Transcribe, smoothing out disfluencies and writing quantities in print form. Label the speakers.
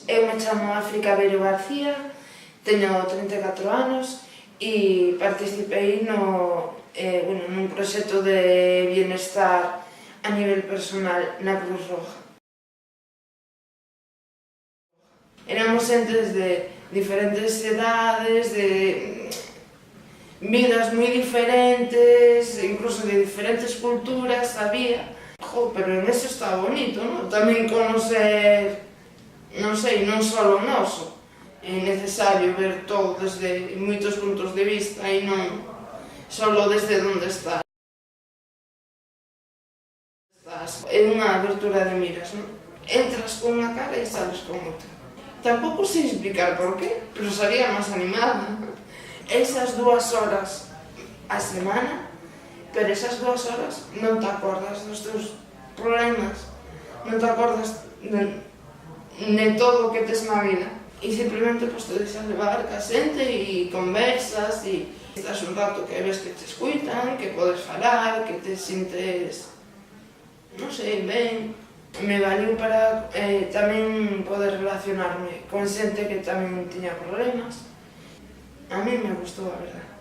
Speaker 1: Eu me chamo África Beiro García, teño 34 anos e participei nun proxecto de bienestar a nivel personal na Cruz Roja. Éramos xentes de diferentes edades, de vidas moi diferentes, incluso de diferentes culturas había. Pero en eso está bonito, non? Tamén conocer, non sei, non só o noso. É necesario ver todo desde moitos puntos de vista e non só desde onde estás. É unha abertura de miras, non? Entras con unha cara e sales con outra. Tampouco sei explicar por qué, pero salía máis animada. Esas 2 horas a semana, pero esas 2 horas non te acordas dos teus problemas, non te acordas de todo o que tes na vida. E simplemente te deixas levar ca xente e conversas e estás un rato que ves que te escuitan, que podes falar, que te sintes, non sei, ben. Me valiu para tamén poder relacionarme con xente que tamén tiña problemas. A mí me gustou, a verdade.